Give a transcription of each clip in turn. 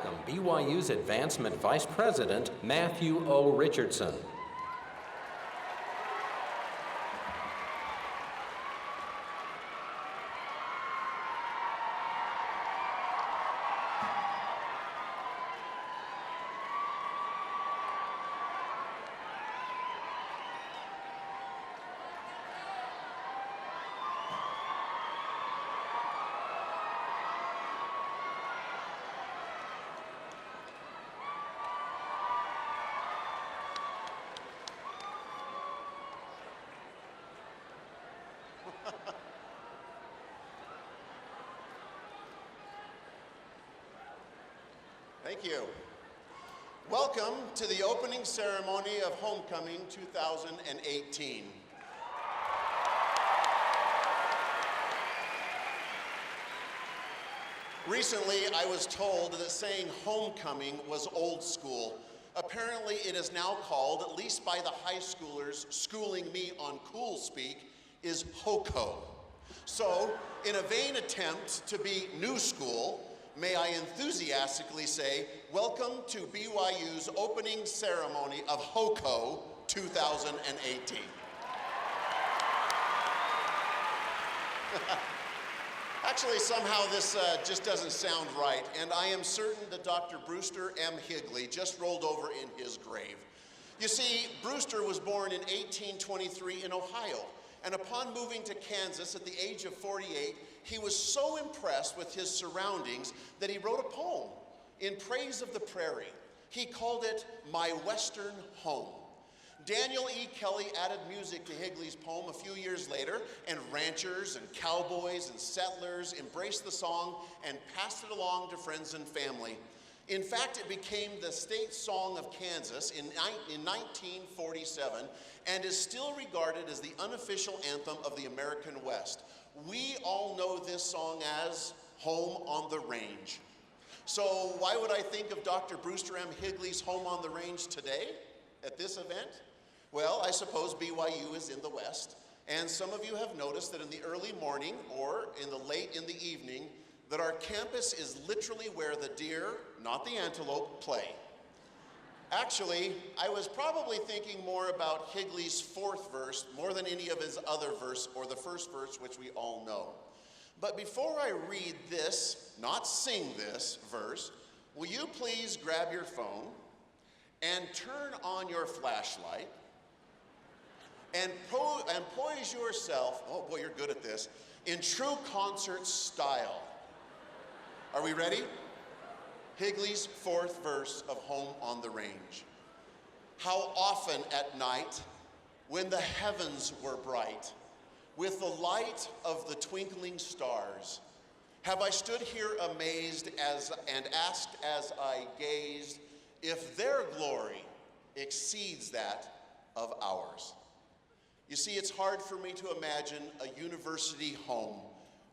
welcome BYU's Advancement Vice President, Matthew O. Richardson. Thank you. Welcome to the opening ceremony of Homecoming 2018. Recently, I was told that saying homecoming was old school. Apparently, it is now called, at least by the high schoolers schooling me on cool speak, is HOCO. So, in a vain attempt to be new school, may I enthusiastically say, welcome to BYU's opening ceremony of HOCO 2018. Actually, somehow this just doesn't sound right, and I am certain that Dr. Brewster M. Higley just rolled over in his grave. You see, Brewster was born in 1823 in Ohio, and upon moving to Kansas at the age of 48, he was so impressed with his surroundings that he wrote a poem in praise of the prairie. He called it My Western Home. Daniel E. Kelly added music to Higley's poem a few years later, and ranchers and cowboys and settlers embraced the song and passed it along to friends and family. In fact, it became the state song of Kansas in 1947 and is still regarded as the unofficial anthem of the American West. We all know this song as Home on the Range. So why would I think of Dr. Brewster M. Higley's Home on the Range today at this event? Well, I suppose BYU is in the West, and some of you have noticed that in the early morning or in the late in the evening, that our campus is literally where the deer, not the antelope, play. Actually, I was probably thinking more about Higley's fourth verse more than any of his other verse or the first verse, which we all know. But before I read this, not sing this verse, will you please grab your phone and turn on your flashlight and poise yourself, oh boy, you're good at this, in true concert style. Are we ready? Higley's fourth verse of Home on the Range. How often at night, when the heavens were bright, with the light of the twinkling stars, have I stood here amazed and asked as I gazed, if their glory exceeds that of ours. You see, it's hard for me to imagine a university home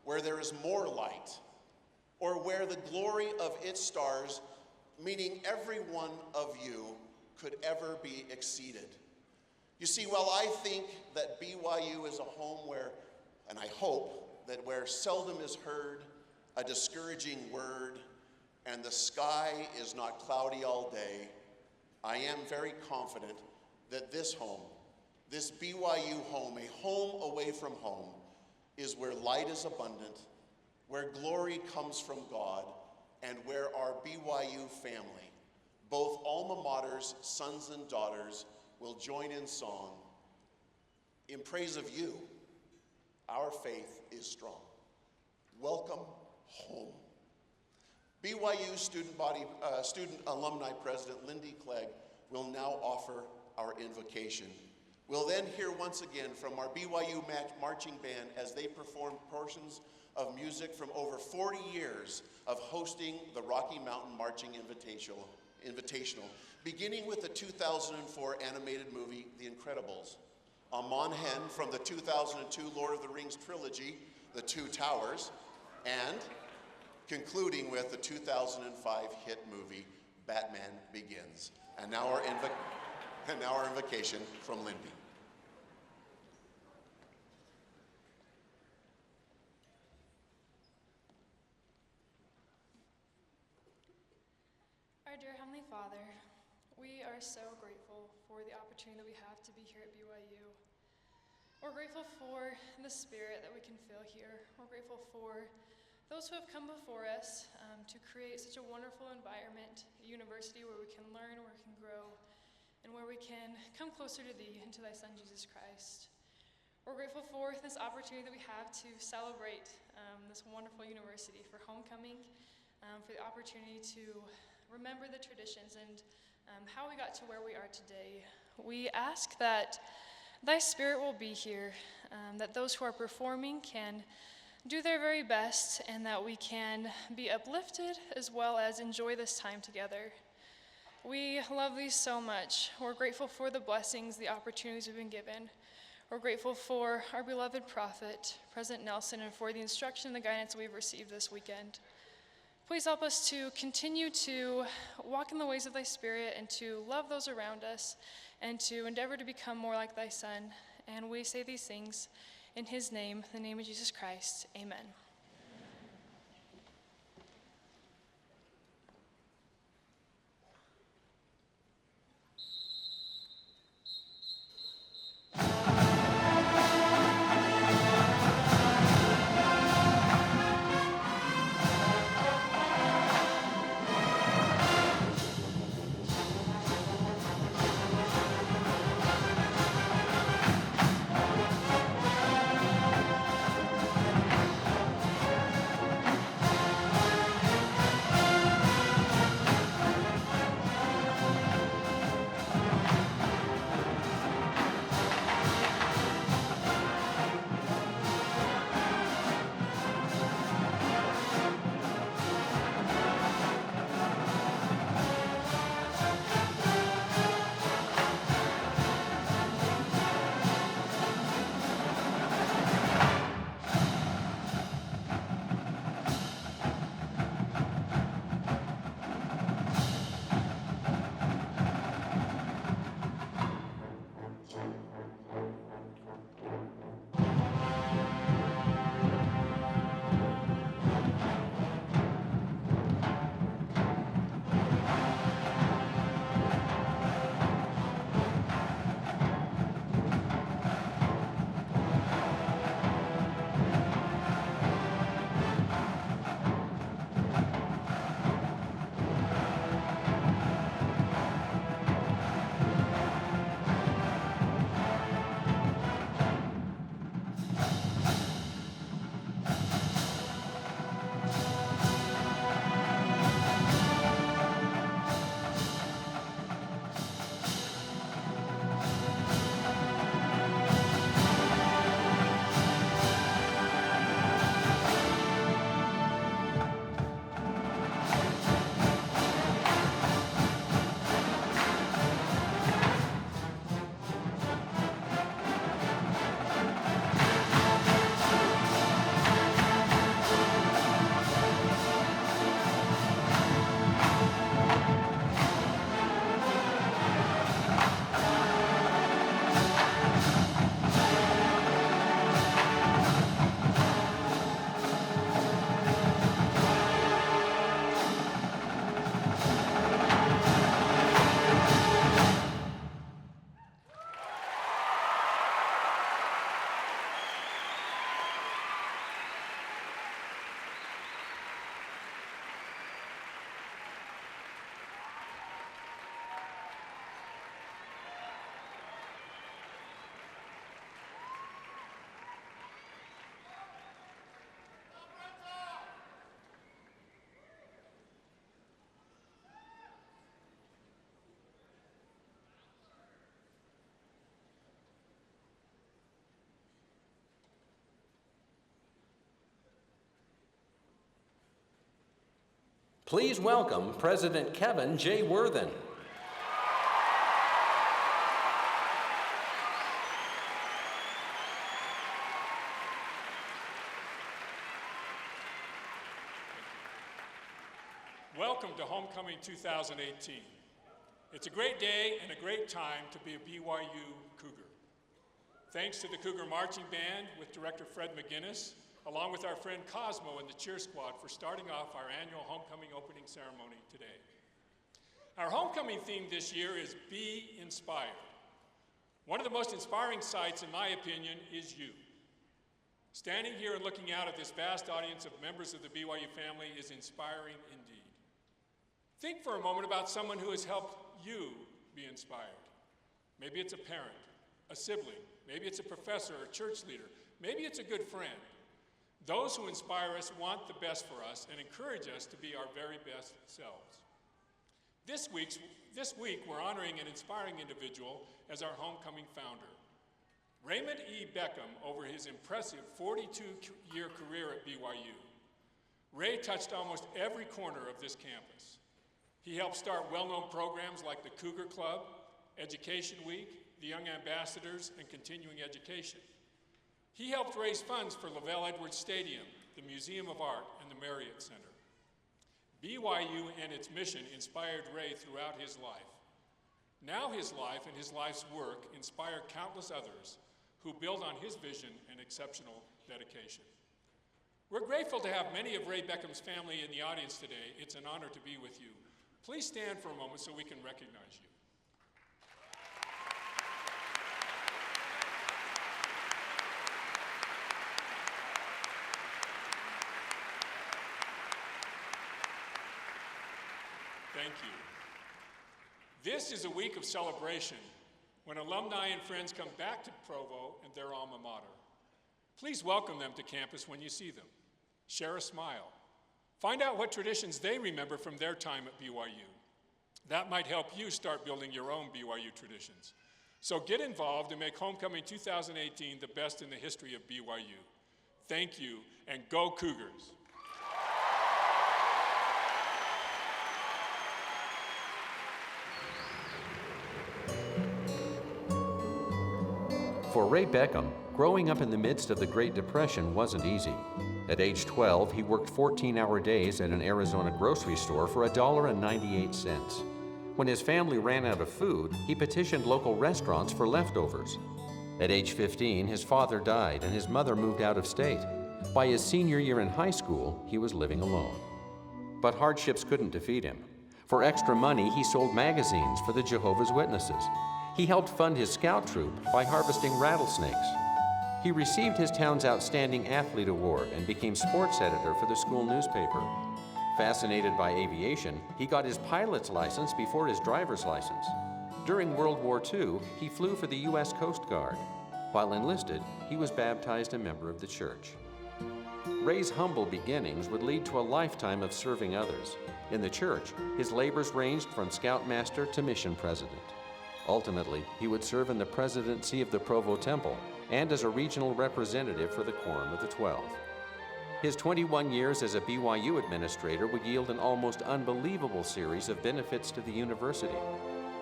where there is more light, or where the glory of its stars, meaning every one of you, could ever be exceeded. You see, while I think that BYU is a home where, and I hope, that where seldom is heard a discouraging word and the sky is not cloudy all day, I am very confident that this home, this BYU home, a home away from home, is where light is abundant, where glory comes from God, and where our BYU family, both alma maters, sons and daughters, will join in song. In praise of you, our faith is strong. Welcome home. BYU student alumni president Lindy Clegg will now offer our invocation. We'll then hear once again from our BYU marching band as they perform portions of music from over 40 years of hosting the Rocky Mountain Marching Invitational, beginning with the 2004 animated movie, The Incredibles. Amon Hen from the 2002 Lord of the Rings trilogy, The Two Towers, and concluding with the 2005 hit movie, Batman Begins. And now our invocation from Lindy. Heavenly Father, we are so grateful for the opportunity that we have to be here at BYU. We're grateful for the spirit that we can feel here. We're grateful for those who have come before us to create such a wonderful environment, a university where we can learn, where we can grow, and where we can come closer to Thee and to Thy Son, Jesus Christ. We're grateful for this opportunity that we have to celebrate this wonderful university, for homecoming, for the opportunity to remember the traditions and how we got to where we are today. We ask that Thy Spirit will be here, that those who are performing can do their very best, and that we can be uplifted as well as enjoy this time together. We love Thee so much. We're grateful for the blessings, the opportunities we've been given. We're grateful for our beloved prophet, President Nelson, and for the instruction and the guidance we've received this weekend. Please help us to continue to walk in the ways of Thy Spirit and to love those around us and to endeavor to become more like Thy Son. And we say these things in His name, the name of Jesus Christ. Amen. Please welcome President Kevin J. Worthen. Welcome to Homecoming 2018. It's a great day and a great time to be a BYU Cougar. Thanks to the Cougar Marching Band with Director Fred McGinnis, along with our friend Cosmo and the cheer squad for starting off our annual homecoming opening ceremony today. Our homecoming theme this year is Be Inspired. One of the most inspiring sights, in my opinion, is you. Standing here and looking out at this vast audience of members of the BYU family is inspiring indeed. Think for a moment about someone who has helped you be inspired. Maybe it's a parent, a sibling, maybe it's a professor or church leader, maybe it's a good friend. Those who inspire us want the best for us and encourage us to be our very best selves. This week, we're honoring an inspiring individual as our homecoming founder. Raymond E. Beckham, over his impressive 42-year career at BYU. Ray touched almost every corner of this campus. He helped start well-known programs like the Cougar Club, Education Week, the Young Ambassadors, and Continuing Education. He helped raise funds for Lavelle Edwards Stadium, the Museum of Art, and the Marriott Center. BYU and its mission inspired Ray throughout his life. Now his life and his life's work inspire countless others who build on his vision and exceptional dedication. We're grateful to have many of Ray Beckham's family in the audience today. It's an honor to be with you. Please stand for a moment so we can recognize you. Thank you. This is a week of celebration when alumni and friends come back to Provo and their alma mater. Please welcome them to campus when you see them. Share a smile. Find out what traditions they remember from their time at BYU. That might help you start building your own BYU traditions. So get involved and make Homecoming 2018 the best in the history of BYU. Thank you, and go Cougars! For Ray Beckham, growing up in the midst of the Great Depression wasn't easy. At age 12, he worked 14-hour days at an Arizona grocery store for $1.98. When his family ran out of food, he petitioned local restaurants for leftovers. At age 15, his father died and his mother moved out of state. By his senior year in high school, he was living alone. But hardships couldn't defeat him. For extra money, he sold magazines for the Jehovah's Witnesses. He helped fund his scout troop by harvesting rattlesnakes. He received his town's Outstanding Athlete Award and became sports editor for the school newspaper. Fascinated by aviation, he got his pilot's license before his driver's license. During World War II, he flew for the U.S. Coast Guard. While enlisted, he was baptized a member of the church. Ray's humble beginnings would lead to a lifetime of serving others. In the church, his labors ranged from scoutmaster to mission president. Ultimately, he would serve in the presidency of the Provo Temple and as a regional representative for the Quorum of the 12. His 21 years as a BYU administrator would yield an almost unbelievable series of benefits to the university.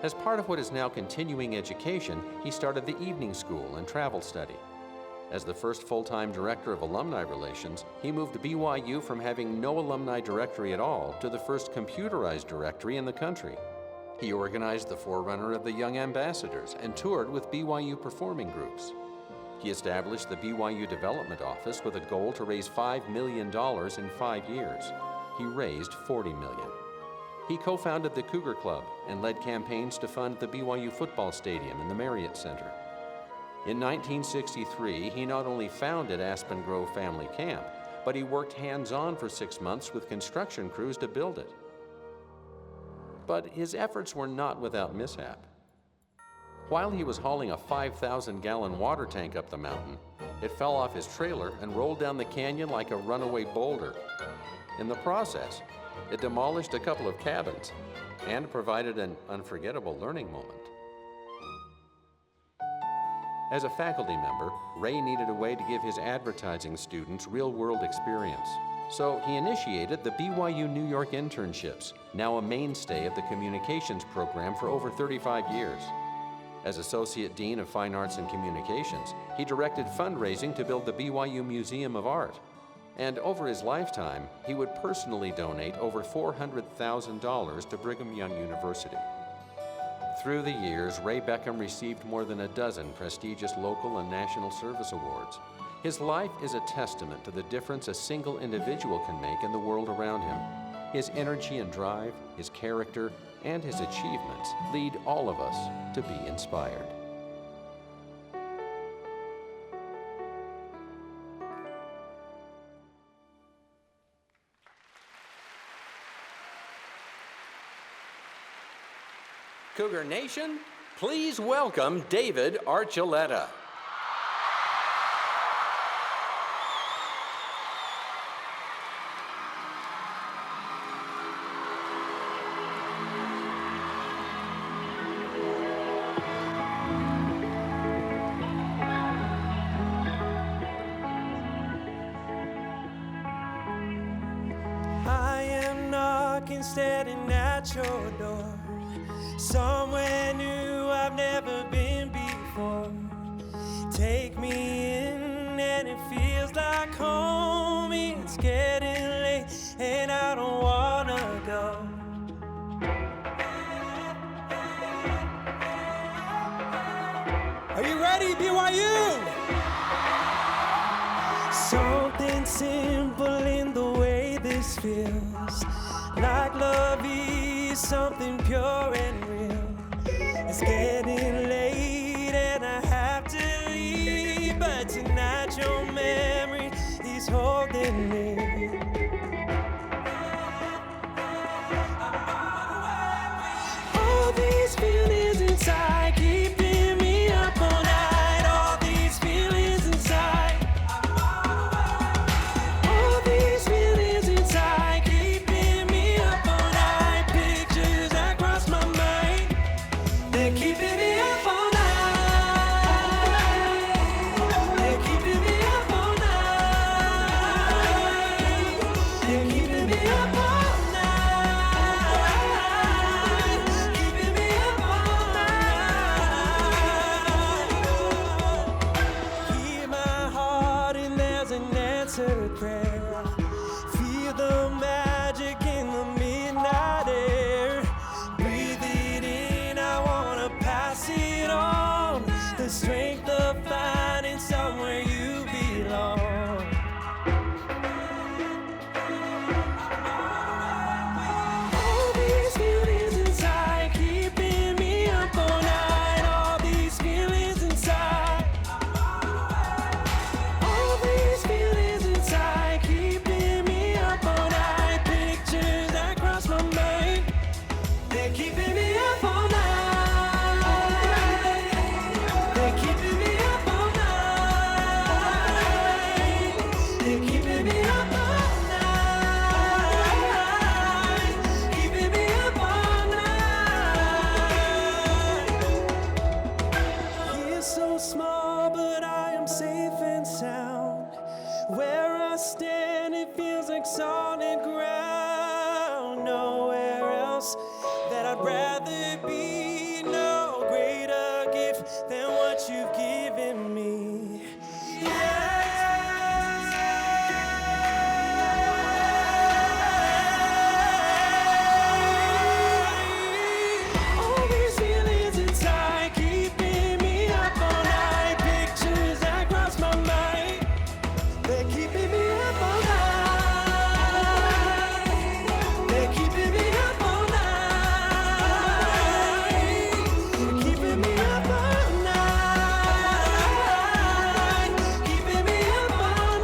As part of what is now continuing education, he started the evening school and travel study. As the first full-time director of alumni relations, he moved BYU from having no alumni directory at all to the first computerized directory in the country. He organized the forerunner of the Young Ambassadors and toured with BYU performing groups. He established the BYU Development Office with a goal to raise $5 million in 5 years. He raised $40 million. He co-founded the Cougar Club and led campaigns to fund the BYU football stadium and the Marriott Center. In 1963, he not only founded Aspen Grove Family Camp, but he worked hands-on for 6 months with construction crews to build it. But his efforts were not without mishap. While he was hauling a 5,000-gallon water tank up the mountain, it fell off his trailer and rolled down the canyon like a runaway boulder. In the process, it demolished a couple of cabins and provided an unforgettable learning moment. As a faculty member, Ray needed a way to give his advertising students real-world experience. So he initiated the BYU New York internships, now a mainstay of the communications program for over 35 years. As Associate Dean of Fine Arts and Communications, he directed fundraising to build the BYU Museum of Art. And over his lifetime, he would personally donate over $400,000 to Brigham Young University. Through the years, Ray Beckham received more than a dozen prestigious local and national service awards. His life is a testament to the difference a single individual can make in the world around him. His energy and drive, his character, and his achievements lead all of us to be inspired. Cougar Nation, please welcome David Archuleta. I am knocking, standing at your door. Somewhere new I've never been before. Take me in and it feels like home. It's getting late and I don't wanna go. Are you ready, BYU? Something simple in the way this feels. Like love is something pure and real. It's getting late and I have to leave, but tonight your memory is holding me. All these feelings inside keeping me up all night. All these feelings inside. All these feelings inside keeping me up all night. Pictures that cross my mind, they're keeping me up all night. They're keeping me up all night. They're keeping me up all night. Keeping me up all night. Hear my heart and there's an answered prayer. Feel the magic in the midnight air. Breathe it in, I wanna pass it on. The strength of finding somewhere you belong. All these feelings inside keeping me up all night. All these feelings inside. All these feelings inside keeping me up all night. Pictures that cross my mind, they're keeping me up all night. They're keeping me up all night. They're keeping me up all night. Keeping me up all night. Here so small, but I am safe and sound. Where I stand, it feels like solid ground. Nowhere else that I'd rather be. No greater gift than what you've given me. All these feelings inside keeping me up all night. Pictures that cross my mind, they're keeping me up all night. They're keeping me up all night. They're keeping me up all night. Keeping me up all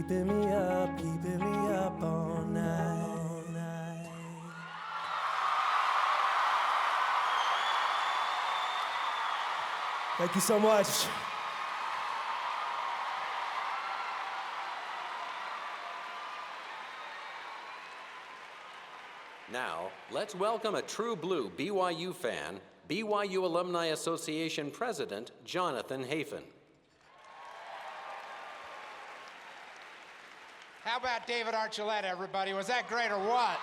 They're keeping me up all night. Thank you so much. Now, let's welcome a true blue BYU fan, BYU Alumni Association President Jonathan Hafen. How about David Archuleta, everybody? Was that great or what?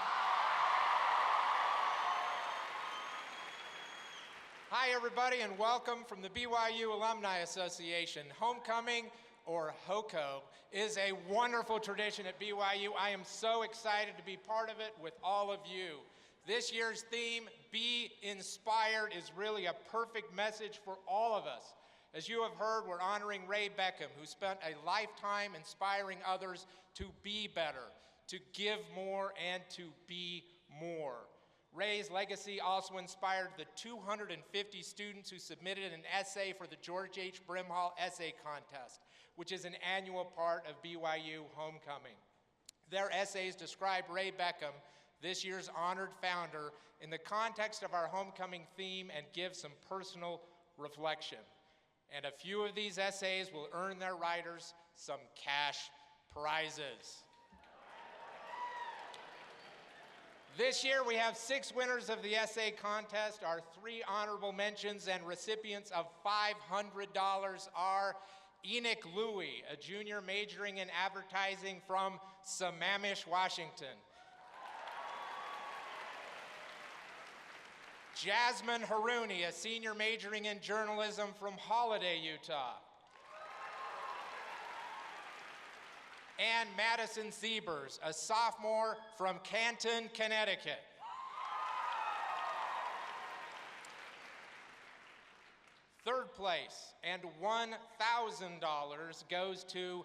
Hi, everybody, and welcome from the BYU Alumni Association. Homecoming, or HOCO, is a wonderful tradition at BYU. I am so excited to be part of it with all of you. This year's theme, Be Inspired, is really a perfect message for all of us. As you have heard, we're honoring Ray Beckham, who spent a lifetime inspiring others to be better, to give more, and to be more. Ray's legacy also inspired the 250 students who submitted an essay for the George H. Brimhall Essay Contest, which is an annual part of BYU Homecoming. Their essays describe Ray Beckham, this year's honored founder, in the context of our homecoming theme and give some personal reflection. And a few of these essays will earn their writers some cash prizes. This year we have 6 winners of the essay contest. Our 3 honorable mentions and recipients of $500 are Enoch Louie, a junior majoring in advertising from Sammamish, Washington. Jasmine Haruni, a senior majoring in journalism from Holiday, Utah. And Madison Siebers, a sophomore from Canton, Connecticut. Third place and $1,000 goes to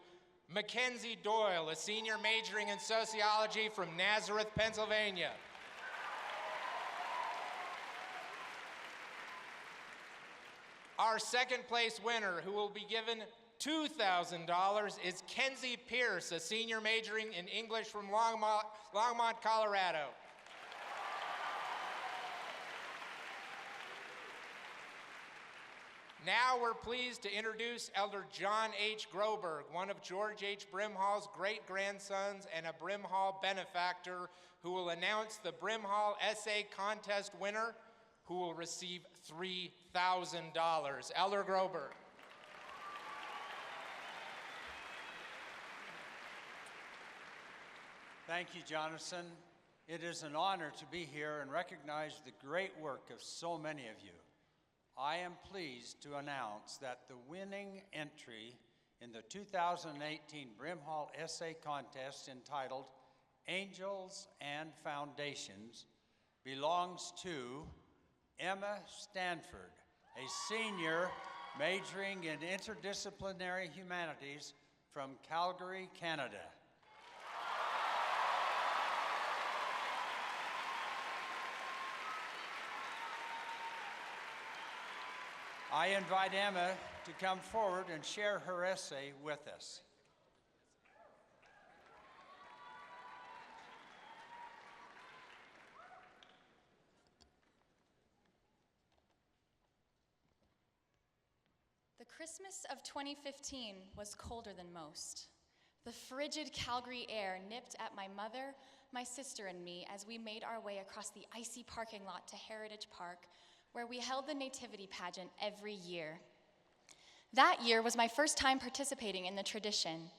Mackenzie Doyle, a senior majoring in sociology from Nazareth, Pennsylvania. Our second place winner, who will be given $2,000, is Kenzie Pierce, a senior majoring in English from Longmont, Colorado. Now we're pleased to introduce Elder John H. Groberg, one of George H. Brimhall's great-grandsons and a Brimhall benefactor, who will announce the Brimhall Essay Contest winner, who will receive $3,000. Elder Groberg. Thank you, Jonathan. It is an honor to be here and recognize the great work of so many of you. I am pleased to announce that the winning entry in the 2018 Brimhall Essay Contest entitled Angels and Foundations belongs to Emma Stanford, a senior majoring in interdisciplinary humanities from Calgary, Canada. I invite Emma to come forward and share her essay with us. The Christmas of 2015 was colder than most. The frigid Calgary air nipped at my mother, my sister, and me as we made our way across the icy parking lot to Heritage Park, where we held the Nativity pageant every year. That year was my first time participating in the tradition.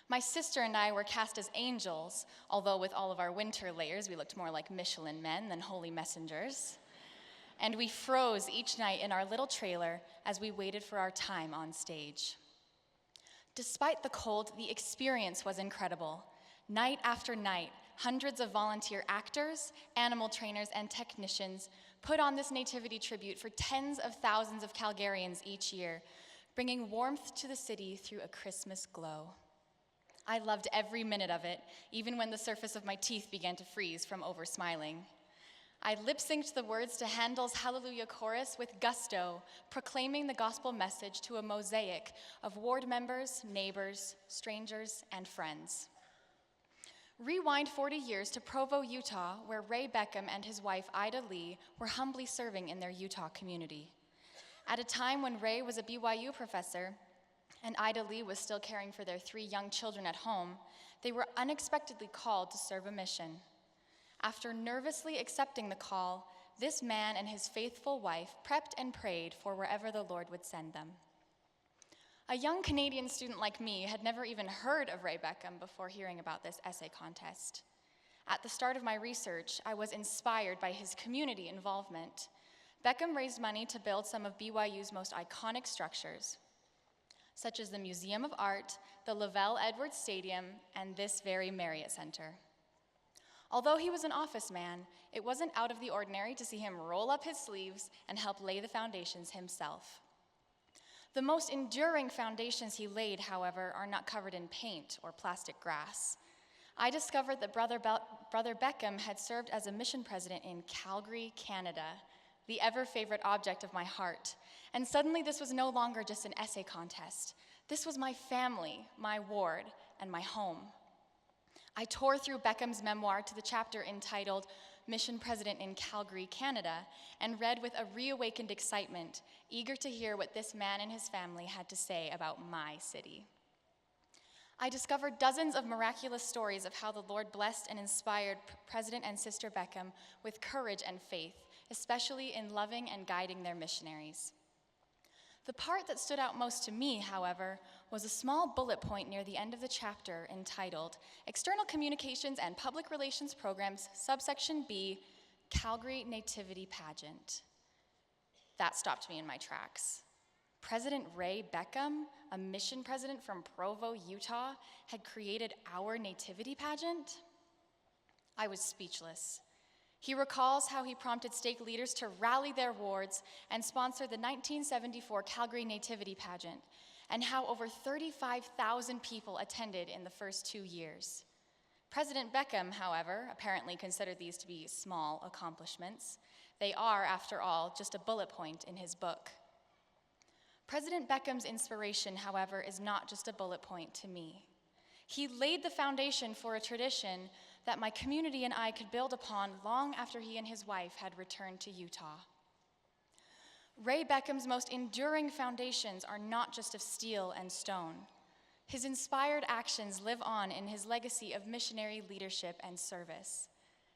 My sister and I were cast as angels, although with all of our winter layers, we looked more like Michelin men than holy messengers. And we froze each night in our little trailer as we waited for our time on stage. Despite the cold, the experience was incredible. Night after night, hundreds of volunteer actors, animal trainers, and technicians put on this nativity tribute for tens of thousands of Calgarians each year, bringing warmth to the city through a Christmas glow. I loved every minute of it, even when the surface of my teeth began to freeze from over-smiling. I lip-synced the words to Handel's Hallelujah Chorus with gusto, proclaiming the gospel message to a mosaic of ward members, neighbors, strangers, and friends. Rewind 40 years to Provo, Utah, where Ray Beckham and his wife, Ida Lee, were humbly serving in their Utah community. At a time when Ray was a BYU professor and Ida Lee was still caring for their 3 young children at home, they were unexpectedly called to serve a mission. After nervously accepting the call, this man and his faithful wife prepped and prayed for wherever the Lord would send them. A young Canadian student like me had never even heard of Ray Beckham before hearing about this essay contest. At the start of my research, I was inspired by his community involvement. Beckham raised money to build some of BYU's most iconic structures, such as the Museum of Art, the Lavelle Edwards Stadium, and this very Marriott Center. Although he was an office man, it wasn't out of the ordinary to see him roll up his sleeves and help lay the foundations himself. The most enduring foundations he laid, however, are not covered in paint or plastic grass. I discovered that Brother Beckham had served as a mission president in Calgary, Canada, the ever-favorite object of my heart. And suddenly this was no longer just an essay contest. This was my family, my ward, and my home. I tore through Beckham's memoir to the chapter entitled Mission President in Calgary, Canada, and read with a reawakened excitement, eager to hear what this man and his family had to say about my city. I discovered dozens of miraculous stories of how the Lord blessed and inspired President and Sister Beckham with courage and faith, especially in loving and guiding their missionaries. The part that stood out most to me, however, was a small bullet point near the end of the chapter entitled External Communications and Public Relations Programs, subsection B, Calgary Nativity Pageant. That stopped me in my tracks. President Ray Beckham, a mission president from Provo, Utah, had created our nativity pageant? I was speechless. He recalls how he prompted stake leaders to rally their wards and sponsor the 1974 Calgary Nativity Pageant, and how over 35,000 people attended in the first 2 years. President Beckham, however, apparently considered these to be small accomplishments. They are, after all, just a bullet point in his book. President Beckham's inspiration, however, is not just a bullet point to me. He laid the foundation for a tradition that my community and I could build upon long after he and his wife had returned to Utah. Ray Beckham's most enduring foundations are not just of steel and stone. His inspired actions live on in his legacy of missionary leadership and service.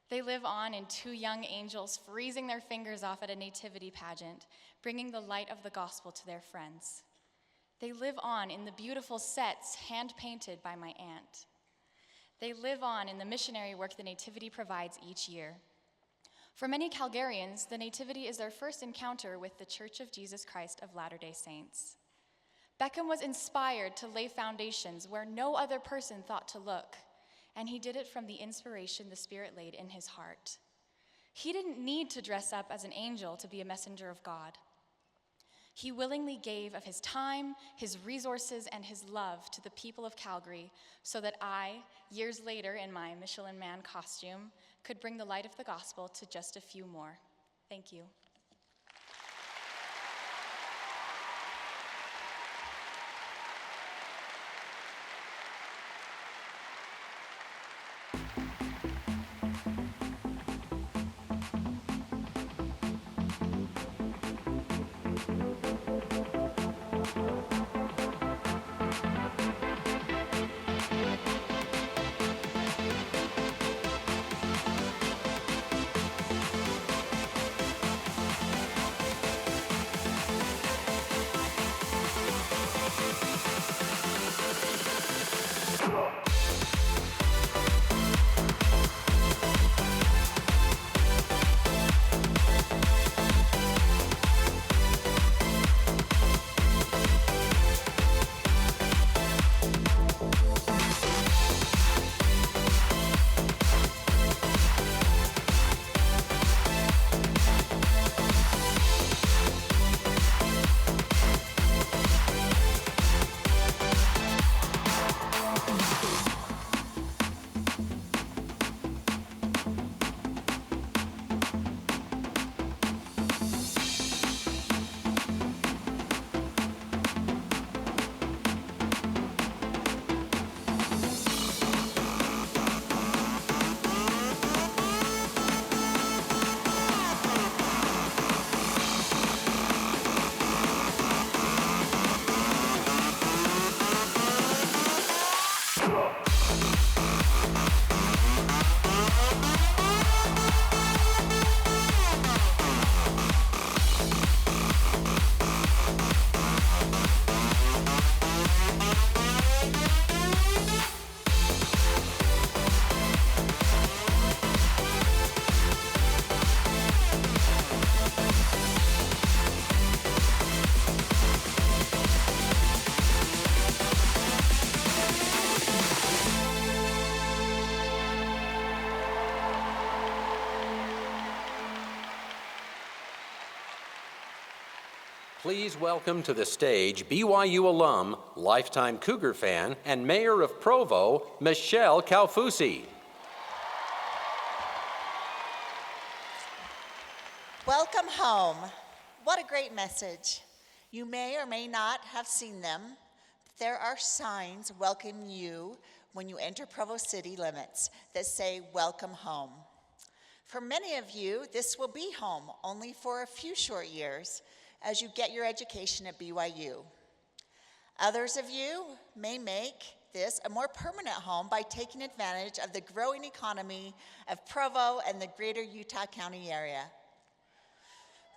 They live on in 2 young angels freezing their fingers off at a nativity pageant, bringing the light of the gospel to their friends. They live on in the beautiful sets hand-painted by my aunt. They live on in the missionary work the Nativity provides each year. For many Calgarians, the Nativity is their first encounter with the Church of Jesus Christ of Latter-day Saints. Beckham was inspired to lay foundations where no other person thought to look, and he did it from the inspiration the Spirit laid in his heart. He didn't need to dress up as an angel to be a messenger of God. He willingly gave of his time, his resources, and his love to the people of Calgary so that I, years later in my Michelin Man costume, could bring the light of the gospel to just a few more. Thank you. Please welcome to the stage BYU alum, lifetime Cougar fan, and mayor of Provo, Michelle Calfusi. Welcome home. What a great message. You may or may not have seen them, but there are signs welcoming you when you enter Provo city limits that say, welcome home. For many of you, this will be home only for a few short years as you get your education at BYU. Others of you may make this a more permanent home by taking advantage of the growing economy of Provo and the greater Utah County area.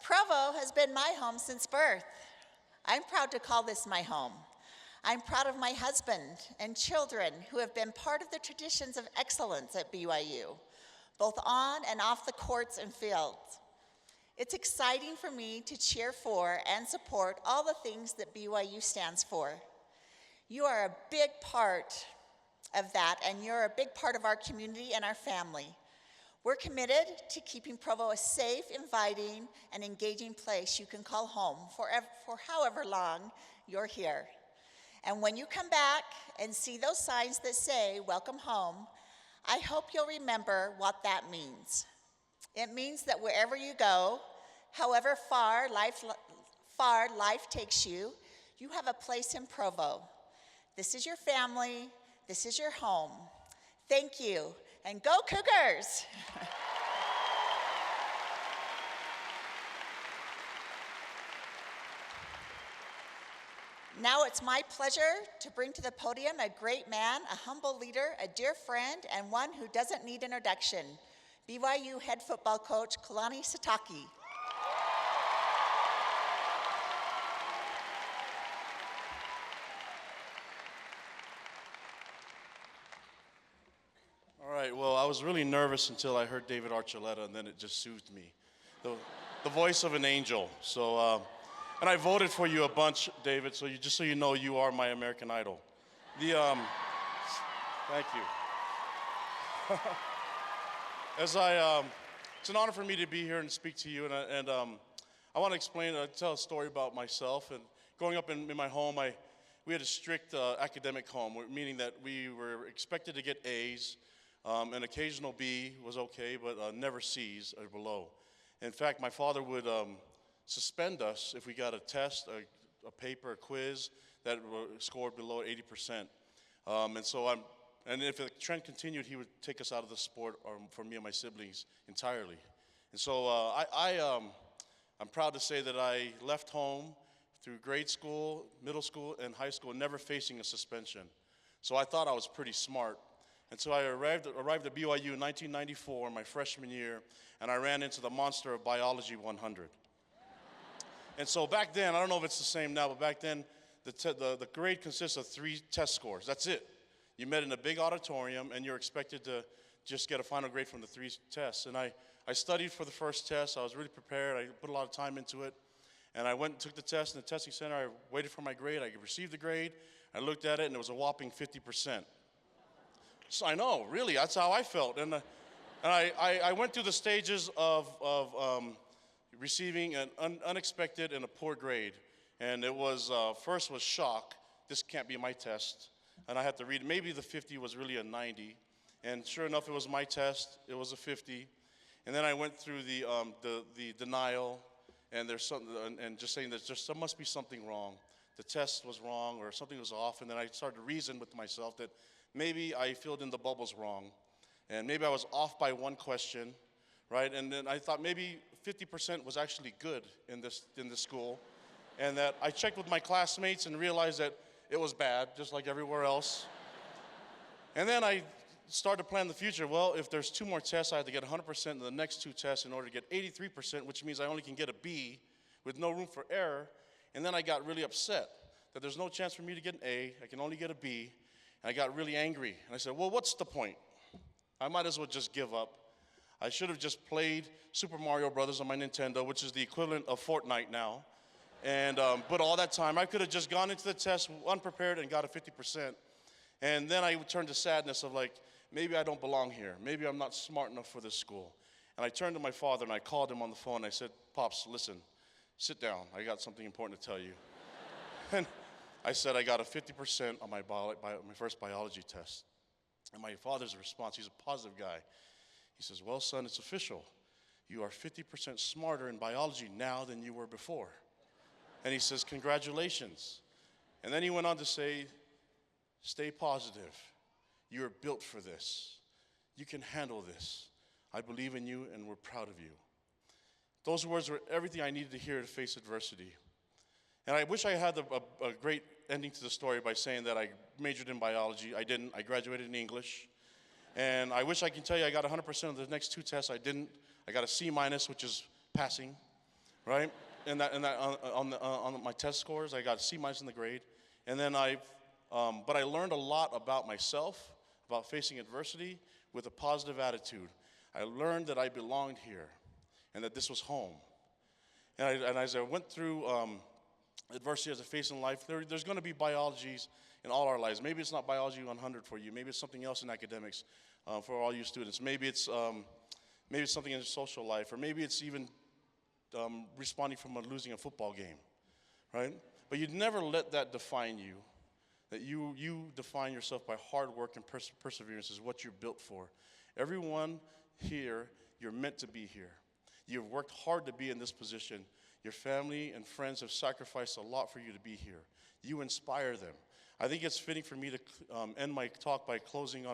Provo has been my home since birth. I'm proud to call this my home. I'm proud of my husband and children who have been part of the traditions of excellence at BYU, both on and off the courts and fields. It's exciting for me to cheer for and support all the things that BYU stands for. You are a big part of that, and you're a big part of our community and our family. We're committed to keeping Provo a safe, inviting, and engaging place you can call home for however long you're here. And when you come back and see those signs that say, welcome home, I hope you'll remember what that means. It means that wherever you go, however far life takes you, you have a place in Provo. This is your family. This is your home. Thank you, and go Cougars! Now it's my pleasure to bring to the podium a great man, a humble leader, a dear friend, and one who doesn't need introduction, BYU head football coach Kalani Sitake. All right, well, I was really nervous until I heard David Archuleta, and then it just soothed me. The voice of an angel. So, and I voted for you a bunch, David, so just so you know, you are my American Idol. Thank you. It's an honor for me to be here and speak to you, and I want to tell a story about myself. And growing up in my home, we had a strict academic home, meaning that we were expected to get A's. An occasional B was okay, but never C's or below. In fact, my father would suspend us if we got a test, a paper, a quiz that scored below 80%. And if the trend continued, he would take us out of the sport, or for me and my siblings entirely. And so I'm proud to say that I left home through grade school, middle school, and high school, never facing a suspension. So I thought I was pretty smart. And so I arrived at BYU in 1994, my freshman year, and I ran into the monster of Biology 100. And so back then, I don't know if it's the same now, but back then, the grade consists of 3 test scores. That's it. You met in a big auditorium, and you're expected to just get a final grade from the 3 tests. And I studied for the first test. I was really prepared. I put a lot of time into it. And I went and took the test in the testing center. I waited for my grade. I received the grade. I looked at it, and it was a whopping 50%. So I know, really, that's how I felt. And I went through the stages of receiving an unexpected and a poor grade. And it was, first was shock. This can't be my test. And I had to read, maybe the 50 was really a 90. And sure enough, it was my test. It was a 50. And then I went through the denial, and there's something, and just saying that there must be something wrong. The test was wrong, or something was off. And then I started to reason with myself that maybe I filled in the bubbles wrong, and maybe I was off by one question, right? And then I thought maybe 50% was actually good in this school, and that I checked with my classmates and realized that it was bad, just like everywhere else. And then I started to plan the future. Well, if there's 2 more tests, I have to get 100% in the next 2 tests in order to get 83%, which means I only can get a B with no room for error. And then I got really upset that there's no chance for me to get an A. I can only get a B. And I got really angry. And I said, well, what's the point? I might as well just give up. I should have just played Super Mario Brothers on my Nintendo, which is the equivalent of Fortnite now. And but all that time, I could have just gone into the test unprepared and got a 50%. And then I turned to sadness of like, maybe I don't belong here. Maybe I'm not smart enough for this school. And I turned to my father and I called him on the phone. And I said, Pops, listen, sit down. I got something important to tell you. And I said I got a 50% on my first biology test. And my father's response, he's a positive guy. He says, well, son, it's official. You are 50% smarter in biology now than you were before. And he says, congratulations. And then he went on to say, stay positive. You are built for this. You can handle this. I believe in you and we're proud of you. Those words were everything I needed to hear to face adversity. And I wish I had a great ending to the story by saying that I majored in biology. I didn't. I graduated in English. And I wish I could tell you I got 100% of the next 2 tests. I didn't. I got a C-, which is passing, right? And on my test scores, I got a C- in the grade. And then but I learned a lot about myself, about facing adversity with a positive attitude. I learned that I belonged here and that this was home. And as I went through adversity as I face in life, there's going to be biologies in all our lives. Maybe it's not biology 100 for you. Maybe it's something else in academics for all you students. Maybe it's something in social life, or maybe it's even responding from losing a football game, right? But you'd never let that define you. That you define yourself by hard work and perseverance is what you're built for. Everyone here, you're meant to be here. You've worked hard to be in this position. Your family and friends have sacrificed a lot for you to be here. You inspire them. I think it's fitting for me to end my talk by quoting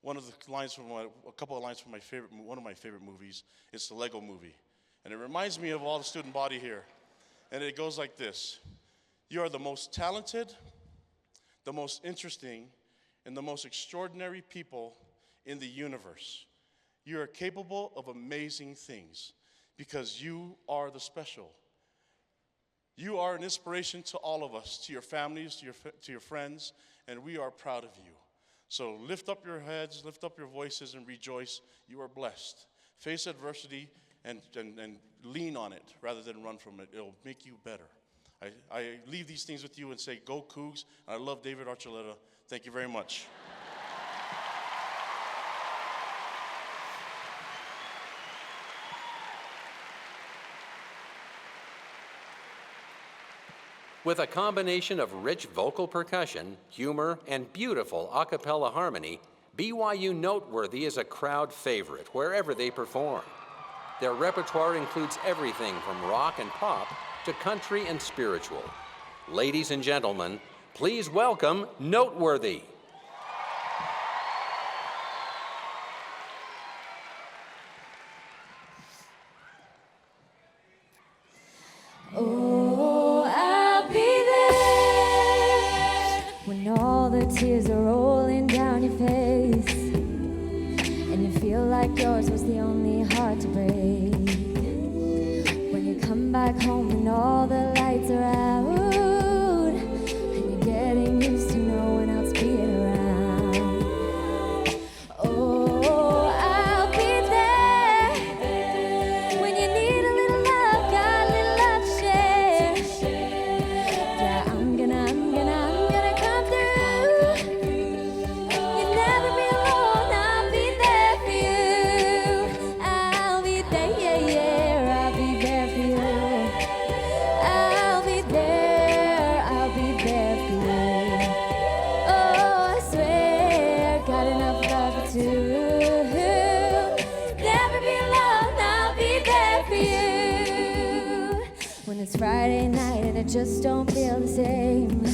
one of the lines from a couple of lines from one of my favorite movies. It's the Lego Movie, and it reminds me of all the student body here. And it goes like this: you are the most talented, the most interesting, and the most extraordinary people in the universe. You are capable of amazing things because you are the special. You are an inspiration to all of us, to your families, to your friends, and we are proud of you. So lift up your heads, lift up your voices, and rejoice. You are blessed. Face adversity and lean on it rather than run from it. It'll make you better. I leave these things with you and say, go Cougs. I love David Archuleta. Thank you very much. With a combination of rich vocal percussion, humor, and beautiful a cappella harmony, BYU Noteworthy is a crowd favorite wherever they perform. Their repertoire includes everything from rock and pop to country and spiritual. Ladies and gentlemen, please welcome Noteworthy. Oh, I'll be there when all the tears are rolling down your face and you feel like yours was the only heart to break. When you come back home and all the lights are out and you're getting used to no one else being around. Oh, I'll be there when you need a little love, got a little love to share. Yeah, I'm gonna come through. You'll never be alone, I'll be there for you. I'll be there, yeah, yeah, I'll be there for you. I'll be there for you. Oh, I swear, got enough love for two. Never be alone, I'll be there for you. When it's Friday night and it just don't feel the same,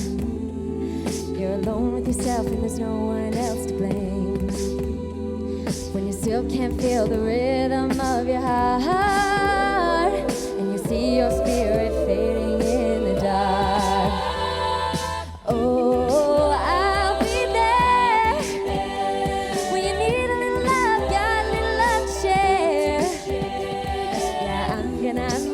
you're alone with yourself and there's no one else to blame. When you still can't feel the rhythm of your heart and you see your spirit fading in the dark. Oh, I'll be there when you need a little love, got a little love to share. Yeah, I'm gonna come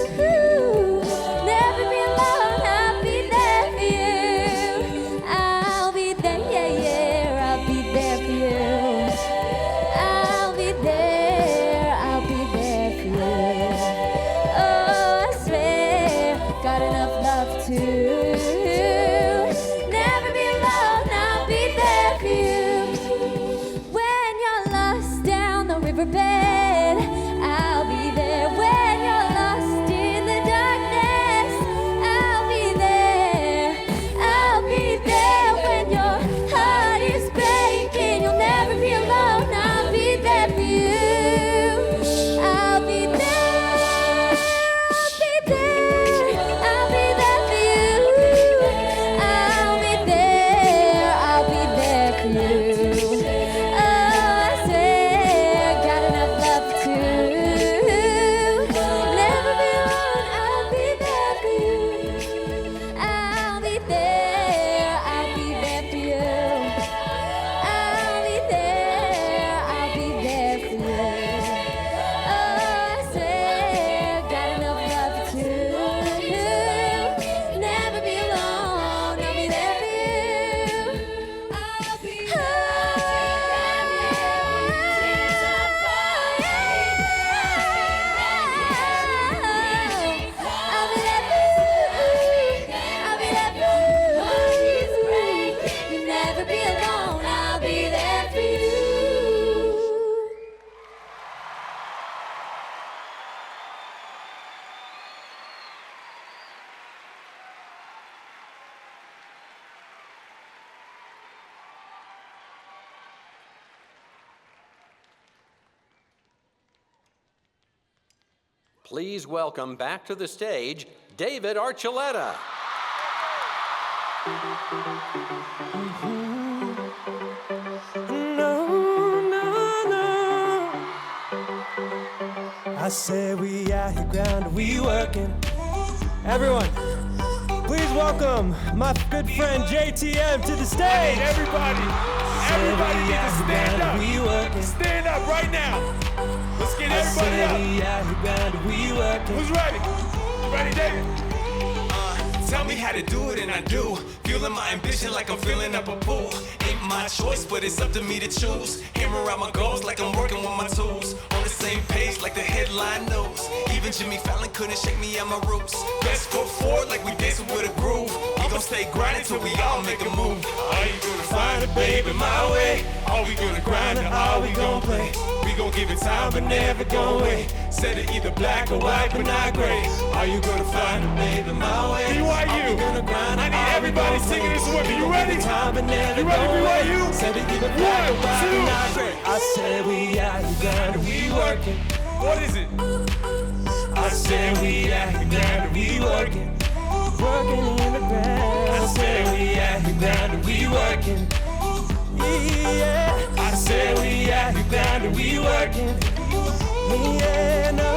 through. Never be alone, I'll be there for you. I'll be there, yeah, yeah, I'll be there for you. I'll be there for you. Please welcome back to the stage, David Archuleta. I said we out here grounded, we working. Everyone, please welcome my good friend JTM to the stage. Everybody need to stand up. Stand up right now. Let's get everybody up. We out here grounded, we working. Who's ready? You ready, David? Tell me how to do it and I do. Fueling my ambition like I'm filling up a pool. Ain't my choice, but it's up to me to choose. Hammer out my goals like I'm working with my tools. On the same page like the headline news. Even Jimmy Fallon couldn't shake me at my roots. Best foot forward like we dancing with a groove. We gon' stay grinding till we all make a move. Are you gonna find it, baby, my way? Are we gonna grind or are we gonna play? We gon' give it time but never gon' wait. Said it either black or white but not gray. Are you gonna find it, baby, my way? BYU, I need everybody singing this with me. You ready? You ready, BYU? Said it either black or white but not gray. I said we out here grounded, we working. What is it? I said we out here grounded, we working. Working in the ground. I said we out here grounded, we working. Yeah, I said we out here grounded, we working. Yeah, no.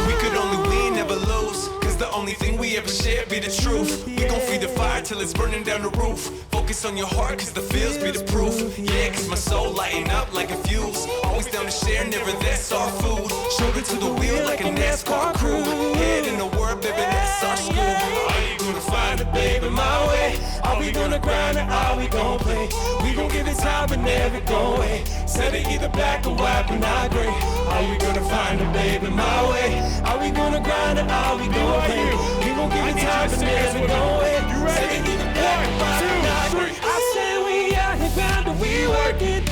We could only win, never lose. Cause the only thing we ever share be the truth. We gon' feed the fire till it's burning down the roof. Focus on your heart cause the feels be the proof. Yeah, cause my soul lighting up like a fuse. Always down to share, never that's our food. Shoulder to the wheel like a NASCAR crew. Head in the world, baby, that's our school. Are you gonna find it, baby, my way? Are we gonna grind or are we gonna play? We gon' give it time but never go away. Said it either black or white but not gray. Are we gonna find it, baby, my way? Are we gonna grind or are we gonna play? We gon' give it time but never go away. You ready? Said it either black or white but not gray. I said we out here grounded, we working.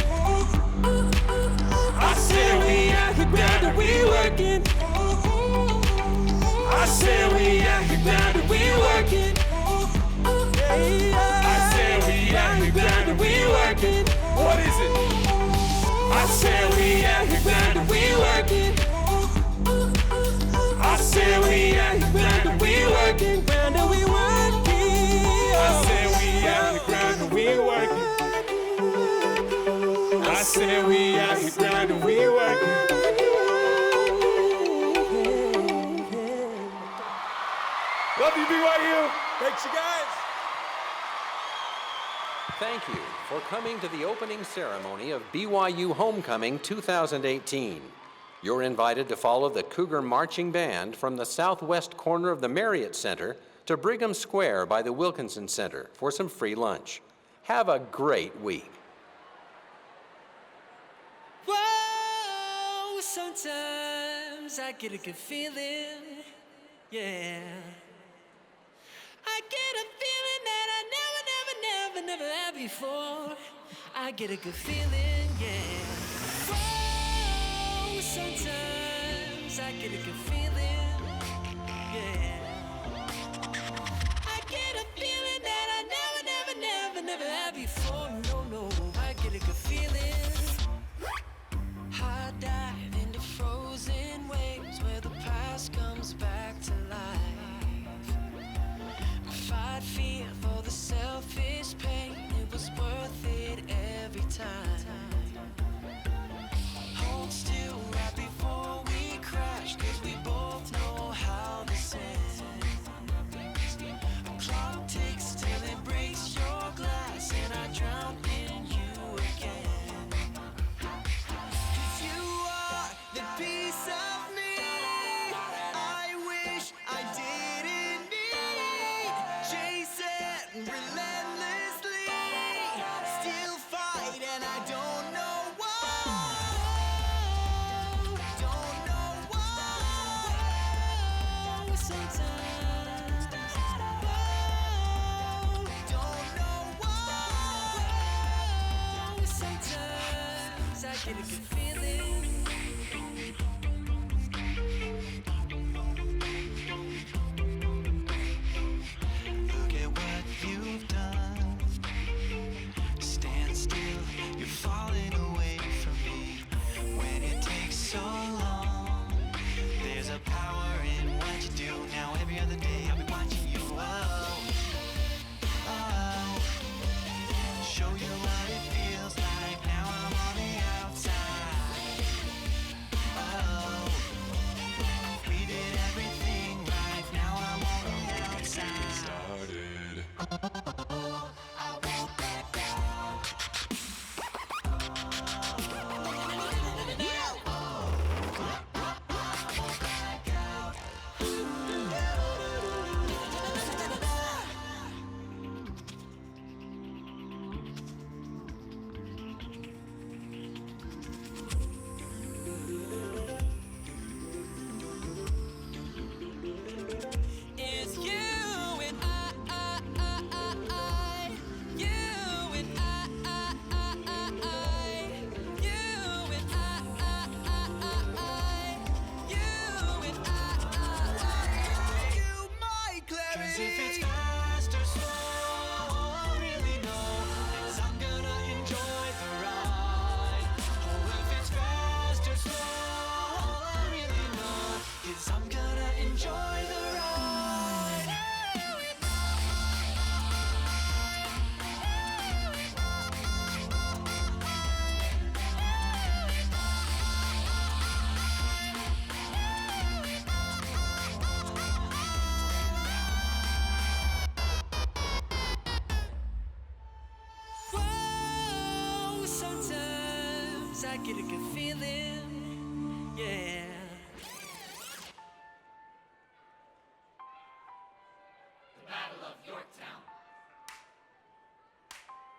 I said we out here grounded, we working. I said we out here grounded, we working. I said we out here grounded, we working. What is it? I said we out here grounded, we working. I said we out here grounded, we working. Grounded, we working. I said we out here grounded, we working. I said we out here grounded, we working. Love you, BYU. Thanks, you guys. Thank you for coming to the opening ceremony of BYU Homecoming 2018. You're invited to follow the Cougar Marching Band from the southwest corner of the Marriott Center to Brigham Square by the Wilkinson Center for some free lunch. Have a great week. Whoa, sometimes I get a good feeling, yeah. I get a feeling that I never had before. I get a good feeling, yeah. Whoa, sometimes I get a good feeling, yeah. I get a feeling that I never had before. No, I get a good feeling. I dive into frozen waves where the past comes back to life. Fight fear for the selfish pain, it was worth it every time. Hold still right before we crash, cause we both know how this ends. A clock ticks till it breaks your glass, and I drown in you again. Cause you are the piece of me I wish I didn't need. Chasing relentlessly, still fight, and I don't know why. Don't know why. Sometimes, don't know why. Sometimes I get a good feeling. Look at what you've done. Stand still, you're falling away from me. When it takes so long, there's a power I get a good feeling, yeah. The Battle of Yorktown,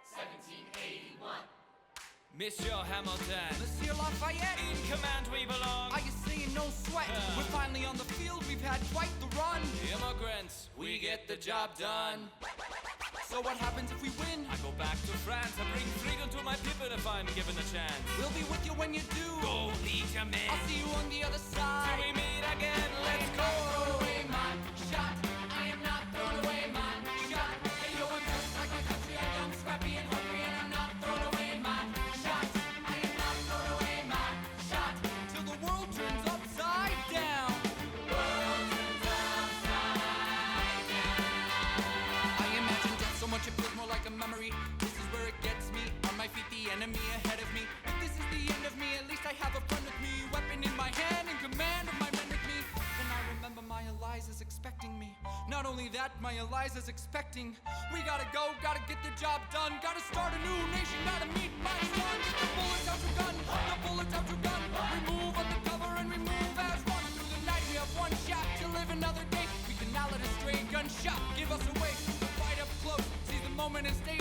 1781. Monsieur Hamilton, Monsieur Lafayette, in command we belong. are you saying no sweat? We're finally on the field, we've had quite the run. Immigrants, we get the job done. So what happens if we win? I go back to France and bring freedom to my people if I'm given a chance. We'll be with you when you do. Go lead your men. I'll see you on the other side. Till we meet again, let's go. Throw away my shot. I am not throwing away my shot. Hey yo, I'm just like my country. I am scrappy and hungry, and I'm not throwing away my shot. I am not throwing away my shot. Till the world turns upside down. World turns upside down. I imagine death so much it feels more like a memory. This is where it gets me. On my feet, the enemy ahead of me. If this is the end of me, at least I have a friend with me. Weapon in my hand, in command of my men with me. Then I remember my Eliza's expecting me. Not only that, my Eliza's expecting. We gotta go, gotta get the job done. Gotta start a new nation, gotta meet my son. The bullets out your gun, the bullets out your gun. We move undercover and we move as one. Through the night we have one shot to live another day. We can now let a stray gunshot give us away. Right up close, seize the moment and stay